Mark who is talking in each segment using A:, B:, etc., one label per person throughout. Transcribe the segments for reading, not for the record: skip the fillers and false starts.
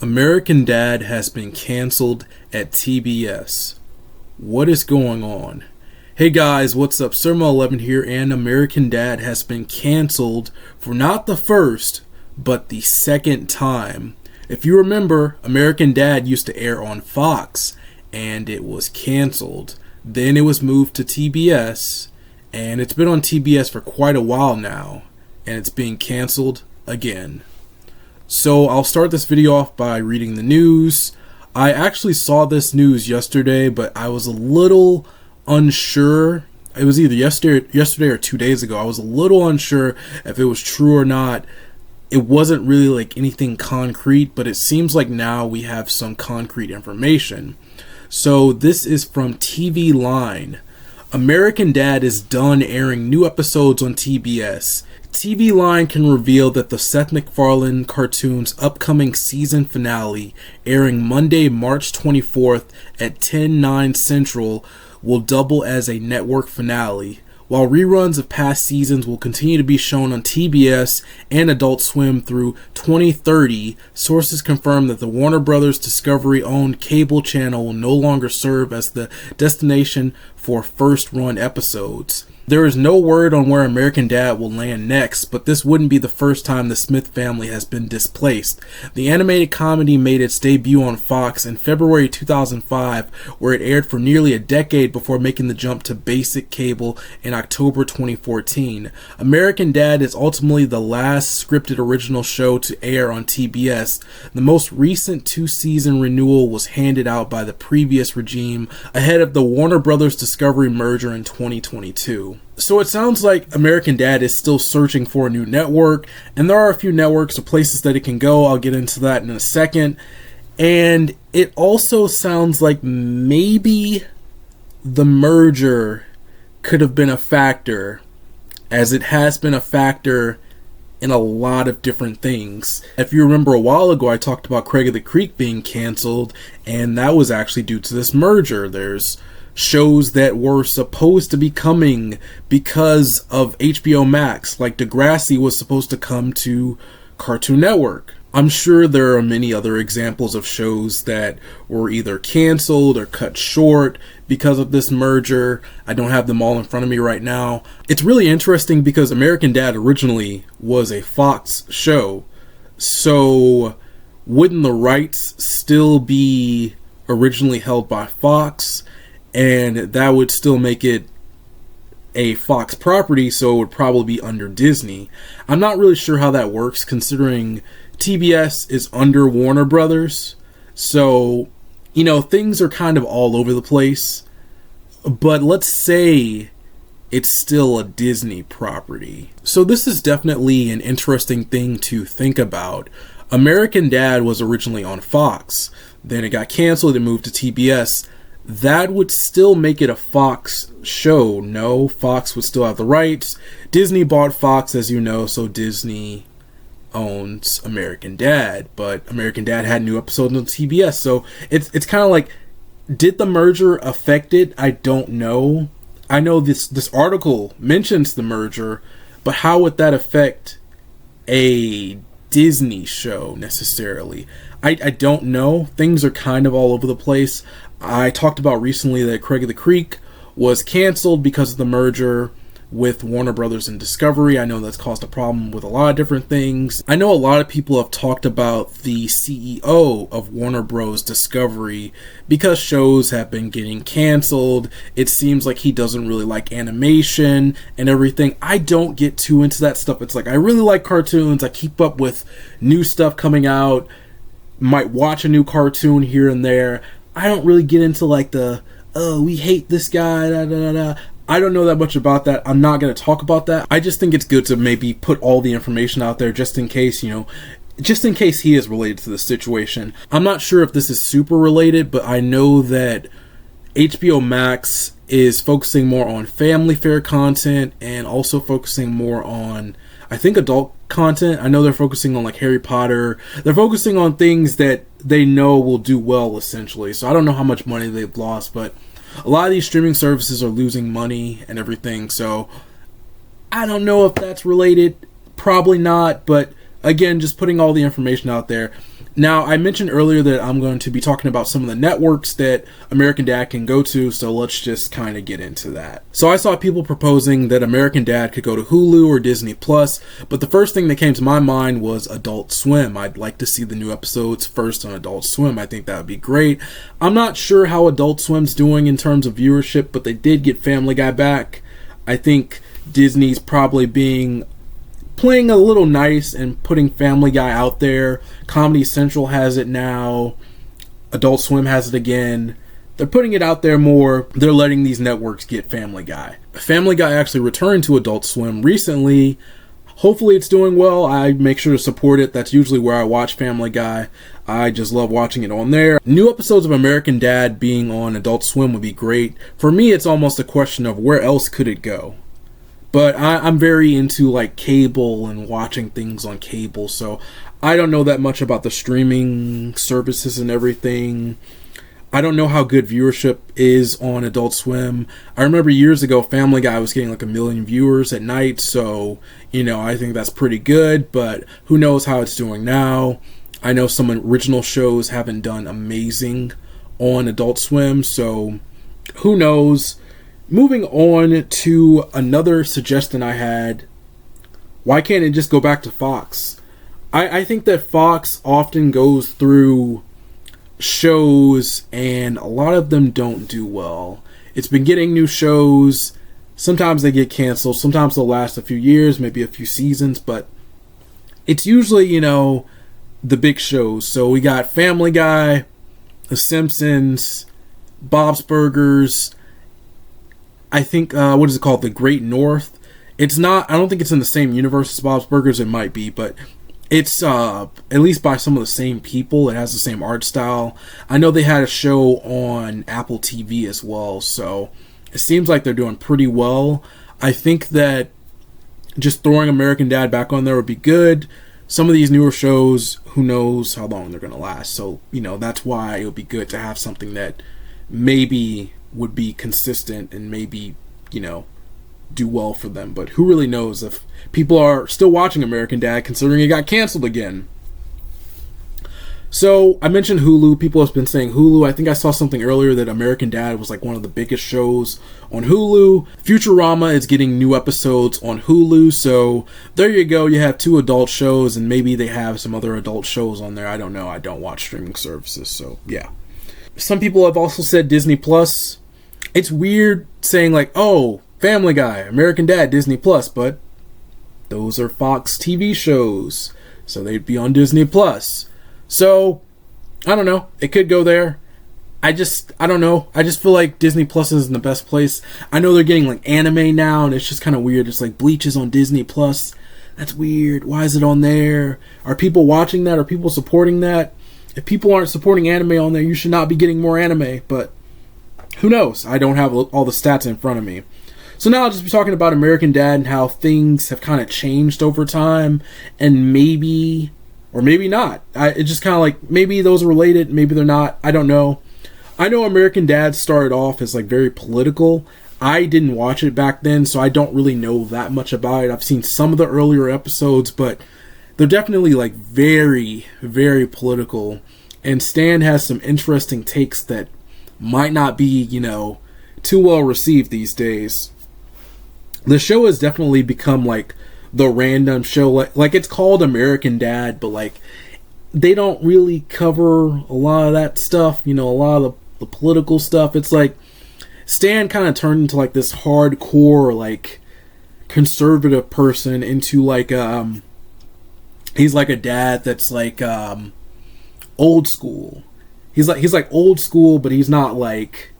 A: American Dad has been canceled at TBS. What is going on? Hey guys, what's up? Sermo11 here, and American Dad has been canceled for not the first, but the second time. If you remember, American Dad used to air on Fox, and it was canceled. Then it was moved to TBS, and it's been on TBS for quite a while now, and it's being canceled again. So I'll start this video off by reading the news. I actually saw this news yesterday, but I was a little unsure. It was either yesterday or 2 days ago. I was a little unsure if it was true or not. It wasn't really like anything concrete, but it seems like now we have some concrete information. So this is from TV Line. American Dad is done airing new episodes on TBS. TV Line can reveal that the Seth MacFarlane cartoon's upcoming season finale, airing Monday, March 24th at 10/9 Central, will double as a network finale, while reruns of past seasons will continue to be shown on TBS and Adult Swim through 2030. Sources confirm that the Warner Brothers Discovery-owned cable channel will no longer serve as the destination for first-run episodes. There is no word on where American Dad will land next, but this wouldn't be the first time the Smith family has been displaced. The animated comedy made its debut on Fox in February 2005, where it aired for nearly a decade before making the jump to basic cable in October 2014. American Dad is ultimately the last scripted original show to air on TBS. The most recent two-season renewal was handed out by the previous regime ahead of the Warner Brothers Discovery merger in 2022. So it sounds like American Dad is still searching for a new network, and there are a few networks or places that it can go. I'll get into that in a second. And it also sounds like maybe the merger could have been a factor, as it has been a factor in a lot of different things. If you remember a while ago, I talked about Craig of the Creek being canceled, and that was actually due to this merger. There's shows that were supposed to be coming because of HBO Max, like Degrassi was supposed to come to Cartoon Network. I'm sure there are many other examples of shows that were either canceled or cut short because of this merger. I don't have them all in front of me right now. It's really interesting because American Dad originally was a Fox show, so wouldn't the rights still be originally held by Fox? And that would still make it a Fox property, so it would probably be under Disney. I'm not really sure how that works, considering TBS is under Warner Brothers. So, things are kind of all over the place. But let's say it's still a Disney property. So this is definitely an interesting thing to think about. American Dad was originally on Fox. Then it got canceled and moved to TBS. That would still make it a Fox show. No, Fox would still have the rights. Disney bought Fox, as you know, so Disney owns American Dad. But American Dad had new episodes on TBS, so it's kind of like, did the merger affect it? I don't know. I know this article mentions the merger, but how would that affect a Disney show necessarily? I don't know. Things are kind of all over the place. I talked about recently that Craig of the Creek was canceled because of the merger with Warner Brothers and Discovery. I know that's caused a problem with a lot of different things. I know a lot of people have talked about the CEO of Warner Bros. Discovery because shows have been getting canceled. It seems like he doesn't really like animation and everything. I don't get too into that stuff. It's like, I really like cartoons. I keep up with new stuff coming out. Might watch a new cartoon here and there. I don't really get into like we hate this guy, da, da, da, da. I don't know that much about that. I'm not going to talk about that. I just think it's good to maybe put all the information out there just in case, just in case he is related to the situation. I'm not sure if this is super related, but I know that HBO Max is focusing more on family fare content and also focusing more on, I think, adult content. I know they're focusing on like Harry Potter. They're focusing on things that they know will do well, essentially. So I don't know how much money they've lost, but a lot of these streaming services are losing money and everything. So I don't know if that's related. Probably not. But again, just putting all the information out there. Now, I mentioned earlier that I'm going to be talking about some of the networks that American Dad can go to, so let's just kind of get into that. So I saw people proposing that American Dad could go to Hulu or Disney Plus, but the first thing that came to my mind was Adult Swim. I'd like to see the new episodes first on Adult Swim. I think that would be great. I'm not sure how Adult Swim's doing in terms of viewership, but they did get Family Guy back. I think Disney's probably playing a little nice and putting Family Guy out there. Comedy Central has it now. Adult Swim has it again. They're putting it out there more. They're letting these networks get Family Guy. Family Guy actually returned to Adult Swim recently. Hopefully it's doing well. I make sure to support it. That's usually where I watch Family Guy. I just love watching it on there. New episodes of American Dad being on Adult Swim would be great. For me, it's almost a question of where else could it go? But I'm very into like cable and watching things on cable, so I don't know that much about the streaming services and everything. I don't know how good viewership is on Adult Swim. I remember years ago Family Guy was getting like 1 million viewers at night, so I think that's pretty good, but who knows how it's doing now. I know some original shows haven't done amazing on Adult Swim, so who knows. Moving on to another suggestion I had, why can't it just go back to Fox? I think that Fox often goes through shows and a lot of them don't do well. It's been getting new shows. Sometimes they get canceled. Sometimes they'll last a few years, maybe a few seasons, but it's usually, the big shows. So we got Family Guy, The Simpsons, Bob's Burgers, I think, what is it called? The Great North. It's not, I don't think it's in the same universe as Bob's Burgers. It might be, but it's at least by some of the same people. It has the same art style. I know they had a show on Apple TV as well, so it seems like they're doing pretty well. I think that just throwing American Dad back on there would be good. Some of these newer shows, who knows how long they're going to last. So, that's why it would be good to have something that maybe would be consistent and maybe, do well for them. But who really knows if people are still watching American Dad considering it got canceled again. So I mentioned Hulu. People have been saying Hulu. I think I saw something earlier that American Dad was like one of the biggest shows on Hulu. Futurama is getting new episodes on Hulu. So there you go. You have 2 adult shows and maybe they have some other adult shows on there. I don't know. I don't watch streaming services. So yeah. Some people have also said Disney Plus. It's weird saying like, oh, Family Guy, American Dad, Disney Plus, but those are Fox TV shows, so they'd be on Disney Plus. So, I don't know. It could go there. I don't know. I just feel like Disney Plus isn't the best place. I know they're getting like anime now, and it's just kind of weird. It's like Bleach is on Disney Plus. That's weird. Why is it on there? Are people watching that? Are people supporting that? If people aren't supporting anime on there, you should not be getting more anime, but who knows? I don't have all the stats in front of me. So now I'll just be talking about American Dad and how things have kind of changed over time, and maybe, or maybe not. It's just kind of like, maybe those are related, maybe they're not. I don't know. I know American Dad started off as like very political. I didn't watch it back then, so I don't really know that much about it. I've seen some of the earlier episodes, but they're definitely like very, very political. And Stan has some interesting takes that might not be, too well received these days. The show has definitely become like the random show. Like it's called American Dad, but like they don't really cover a lot of that stuff. A lot of the political stuff. It's like Stan kind of turned into like this hardcore like conservative person into like he's like a dad that's like old school. He's like old school, but he's not like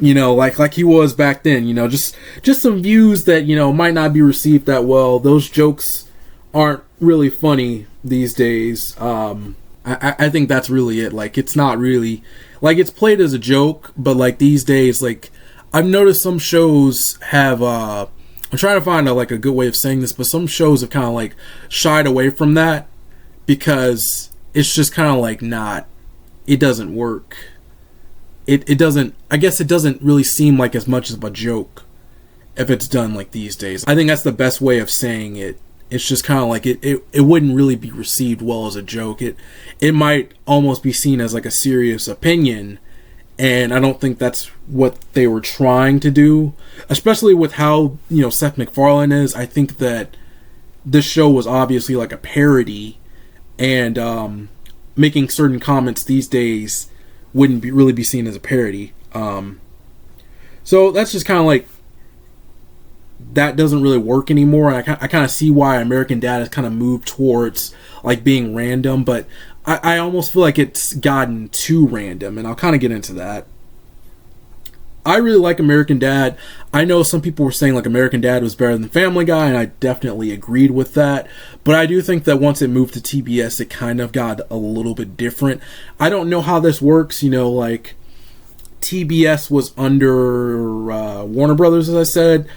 A: like he was back then, just some views that, might not be received that well. Those jokes aren't really funny these days. I think that's really it. Like, it's not really, like, it's played as a joke, but like these days, like, I've noticed some shows have, I'm trying to find a good way of saying this, but some shows have kind of like shied away from that because it's just kind of like it doesn't work. It doesn't, I guess it doesn't really seem like as much of a joke if it's done like these days. I think that's the best way of saying it. it's just kind of like it wouldn't really be received well as a joke. It might almost be seen as like a serious opinion, and I don't think that's what they were trying to do, especially with how, you know, Seth MacFarlane is. I think that this show was obviously like a parody, and making certain comments these days wouldn't really be seen as a parody. So that's just kind of like, that doesn't really work anymore. And I kind of see why American Dad has kind of moved towards like being random, but I almost feel like it's gotten too random, and I'll kind of get into that. I really like American Dad. I know some people were saying like American Dad was better than Family Guy, and I definitely agreed with that. But I do think that once it moved to TBS, it kind of got a little bit different. I don't know how this works, you know, like TBS was under Warner Brothers, as I said.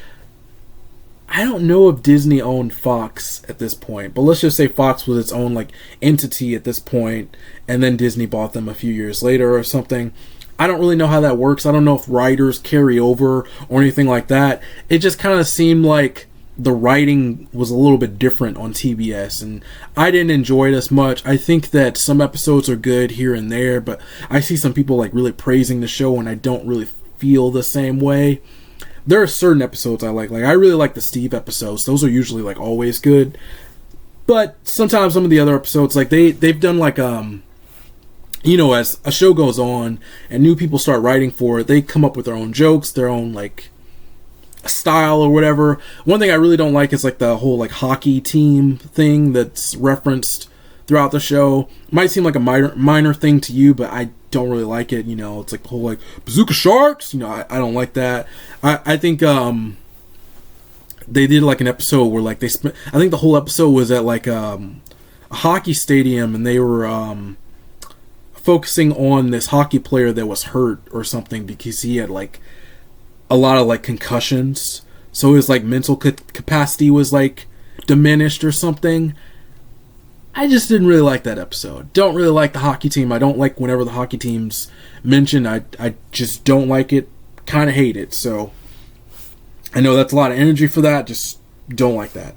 A: I don't know if Disney owned Fox at this point, but let's just say Fox was its own like entity at this point, and then Disney bought them a few years later or something. I don't really know how that works. I don't know if writers carry over or anything like that. It just kind of seemed like the writing was a little bit different on TBS, and I didn't enjoy it as much. I think that some episodes are good here and there, but I see some people like really praising the show, and I don't really feel the same way. There are certain episodes I like I really like the Steve episodes. Those are usually like always good. But sometimes some of the other episodes, like they've done like you know, as a show goes on and new people start writing for it, they come up with their own jokes, their own like style or whatever. One thing I really don't like is like the whole like hockey team thing that's referenced throughout the show. It might seem like a minor thing to you, but I don't really like it. You know, it's like the whole like Bazooka Sharks. You know, I don't like that. I think they did like an episode where like they spent, I think the whole episode was at like a hockey stadium, and they were focusing on this hockey player that was hurt or something because he had like a lot of like concussions, so his like mental capacity was like diminished or something. I just didn't really like that episode. Don't really like the hockey team. I don't like whenever the hockey team's mentioned. I just don't like it. Kind of hate it. So I know that's a lot of energy for that. Just don't like that.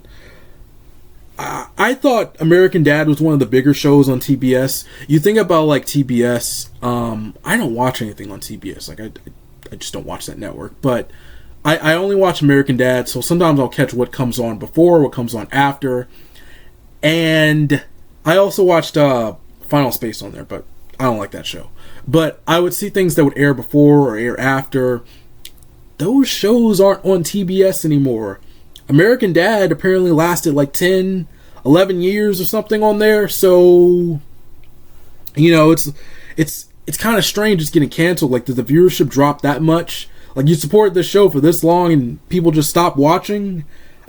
A: I thought American Dad was one of the bigger shows on TBS. You think about like TBS. I don't watch anything on TBS. Like I just don't watch that network. But I only watch American Dad. So sometimes I'll catch what comes on before, what comes on after. And I also watched Final Space on there, but I don't like that show. But I would see things that would air before or air after. Those shows aren't on TBS anymore. American Dad apparently lasted like 10, 11 years or something on there. So, you know, it's kind of strange it's getting canceled. Like, did the viewership drop that much? Like, you supported this show for this long and people just stopped watching?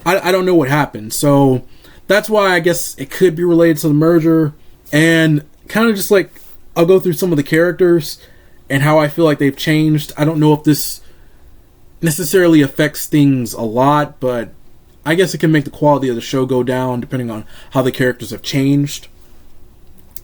A: I don't know what happened. So that's why I guess it could be related to the merger. And kind of just like, I'll go through some of the characters and how I feel like they've changed. I don't know if this necessarily affects things a lot, but I guess it can make the quality of the show go down depending on how the characters have changed.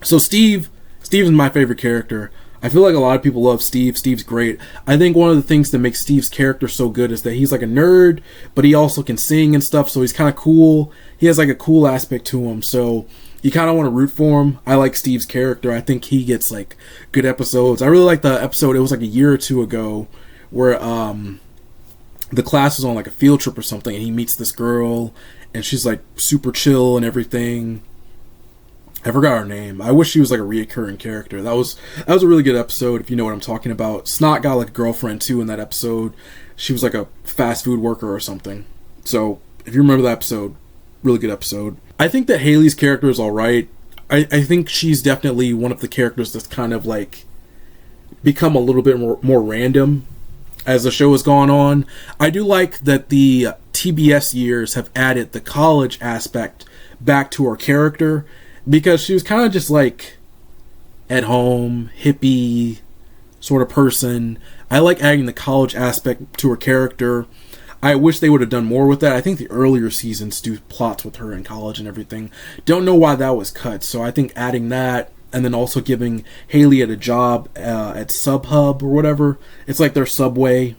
A: So Steve is my favorite character. I feel like a lot of people love Steve. Steve's great. I think one of the things that makes Steve's character so good is that he's like a nerd, but he also can sing and stuff, so he's kind of cool. He has like a cool aspect to him, so you kind of want to root for him. I like Steve's character. I think he gets like good episodes. I really like the episode, it was like a year or two ago, where the class was on like a field trip or something, and he meets this girl, and she's like super chill and everything. I forgot her name. I wish she was like a reoccurring character. That was a really good episode, if you know what I'm talking about. Snot got like a girlfriend too in that episode. She was like a fast food worker or something. So if you remember that episode, really good episode. I think that Haley's character is alright. I think she's definitely one of the characters that's kind of like become a little bit more random as the show has gone on. I do like that the TBS years have added the college aspect back to her character, because she was kind of just like at home, hippie sort of person. I like adding the college aspect to her character. I wish they would have done more with that. I think the earlier seasons do plots with her in college and everything. Don't know why that was cut. So I think adding that, and then also giving Haley a job at SubHub or whatever. It's like their Subway.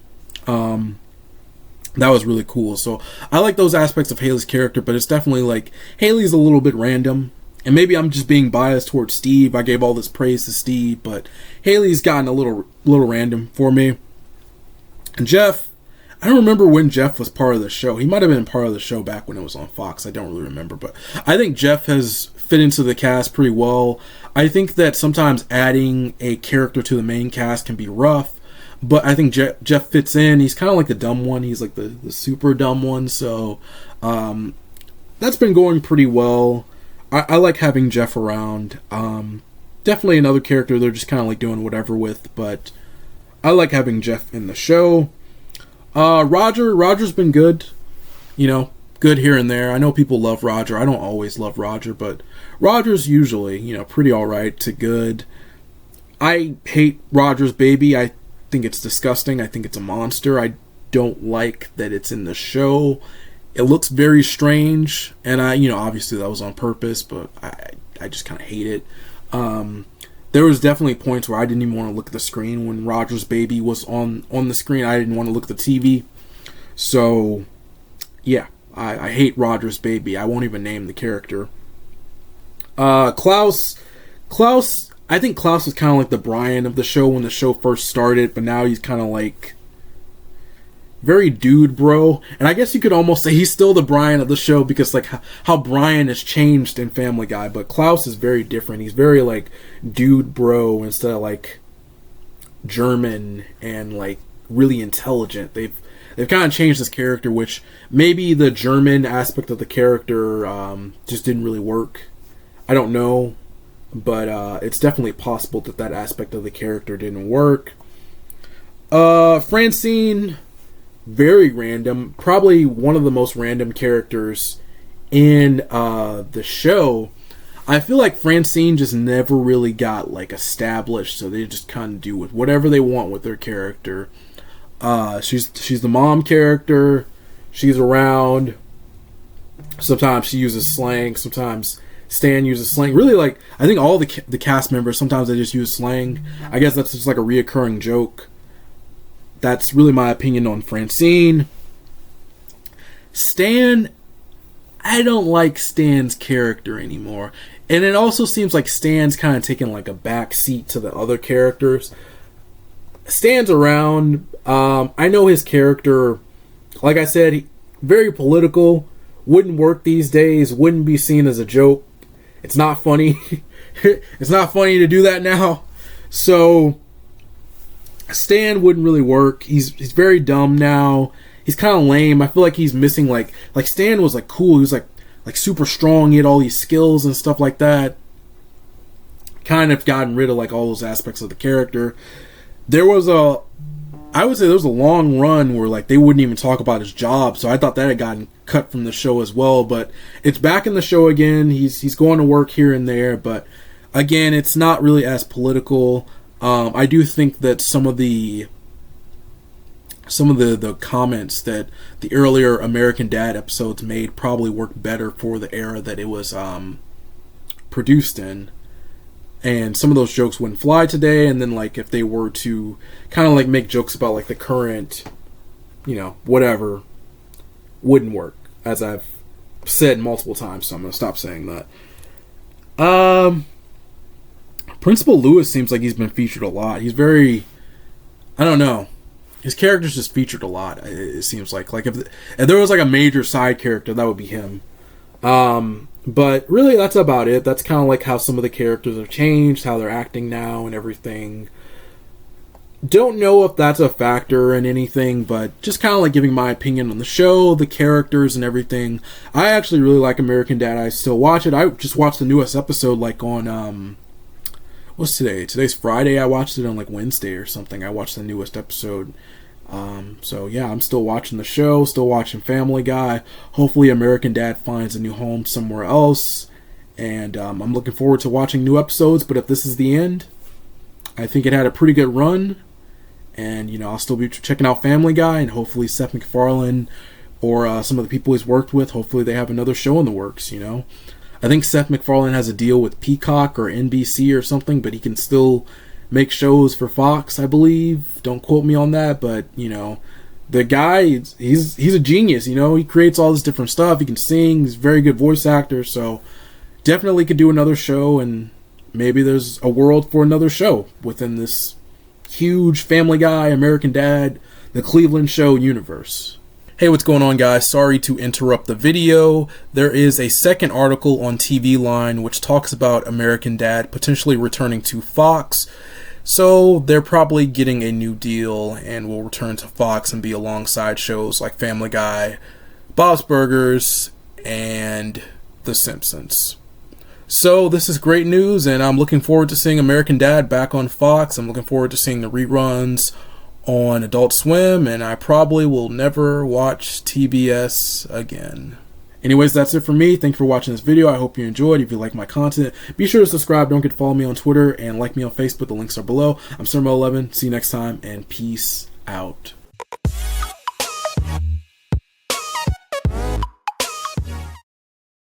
A: That was really cool. So I like those aspects of Haley's character, but it's definitely like Haley's a little bit random. And maybe I'm just being biased towards Steve. I gave all this praise to Steve, but Haley's gotten a little random for me. And Jeff, I don't remember when Jeff was part of the show. He might have been part of the show back when it was on Fox. I don't really remember, but I think Jeff has fit into the cast pretty well. I think that sometimes adding a character to the main cast can be rough, but I think Jeff fits in. He's kind of like the dumb one. He's like the super dumb one. So that's been going pretty well. I like having Jeff around. Definitely another character they're just kind of like doing whatever with, but I like having Jeff in the show. Roger's been good. You know, good here and there. I know people love Roger. I don't always love Roger, but Roger's usually, you know, pretty alright to good. I hate Roger's baby. I think it's disgusting. I think it's a monster. I don't like that it's in the show. It looks very strange, and obviously that was on purpose, but I just kind of hate it. There was definitely points where I didn't even want to look at the screen when Roger's baby was on the screen. I didn't want to look at the TV. So, yeah, I hate Roger's baby. I won't even name the character. Klaus, I think Klaus was kind of like the Brian of the show when the show first started, but now he's kind of like very dude bro. And I guess you could almost say he's still the Brian of the show because like how Brian has changed in Family Guy, but Klaus is very different. He's very like dude bro instead of like German and like really intelligent. They've kind of changed his character, which maybe the German aspect of the character just didn't really work. I don't know, but it's definitely possible that aspect of the character didn't work. Francine, very random. Probably one of the most random characters in the show. I feel like Francine just never really got like established, so they just kind of do with whatever they want with their character. She's the mom character. She's around. Sometimes she uses slang. Sometimes Stan uses slang. Really, like I think all the cast members sometimes they just use slang. I guess that's just like a reoccurring joke. That's really my opinion on Francine. Stan, I don't like Stan's character anymore. And it also seems like Stan's kind of taking like a back seat to the other characters. Stan's around. I know his character, like I said, very political. Wouldn't work these days. Wouldn't be seen as a joke. It's not funny. It's not funny to do that now. So Stan wouldn't really work. He's very dumb now. He's kind of lame. I feel like he's missing like Stan was like cool. He was like super strong. He had all these skills and stuff like that. Kind of gotten rid of like all those aspects of the character. I would say there was a long run where like they wouldn't even talk about his job. So I thought that had gotten cut from the show as well. But it's back in the show again. He's going to work here and there, but again, it's not really as political. I do think that some of the comments that the earlier American Dad episodes made probably worked better for the era that it was produced in. And some of those jokes wouldn't fly today, and then like if they were to kind of like make jokes about like the current, whatever, wouldn't work, as I've said multiple times, so I'm going to stop saying that. Principal Lewis seems like he's been featured a lot. He's very, I don't know, his character's just featured a lot, it seems like if there was like a major side character, that would be him. But really that's about it. That's kind of like how some of the characters have changed, how they're acting now and everything. Don't know if that's a factor in anything, but just kind of like giving my opinion on the show, the characters and everything. I actually really like American Dad. I still watch it. I just watched the newest episode like on what's today? Today's Friday. I watched it on like Wednesday or something. I watched the newest episode. So yeah, I'm still watching the show, still watching Family Guy. Hopefully American Dad finds a new home somewhere else. And I'm looking forward to watching new episodes, but if this is the end, I think it had a pretty good run. And, I'll still be checking out Family Guy, and hopefully Seth MacFarlane or some of the people he's worked with, hopefully they have another show in the works, I think Seth MacFarlane has a deal with Peacock or NBC or something, but he can still make shows for Fox, I believe. Don't quote me on that, but, the guy, he's a genius. You know, he creates all this different stuff. He can sing. He's a very good voice actor. So definitely could do another show, and maybe there's a world for another show within this huge Family Guy, American Dad, the Cleveland Show universe. Hey, what's going on, guys? Sorry to interrupt the video. There is a second article on TV Line which talks about American Dad potentially returning to Fox. So they're probably getting a new deal and will return to Fox and be alongside shows like Family Guy, Bob's Burgers, and The Simpsons. So this is great news, and I'm looking forward to seeing American Dad back on Fox. I'm looking forward to seeing the reruns on Adult Swim, and I probably will never watch TBS again. Anyways, that's it for me. Thank you for watching this video. I hope you enjoyed. If you like my content, be sure to subscribe. Don't forget to follow me on Twitter and like me on Facebook. The links are below. I'm Sir Mo11. See you next time, and peace out.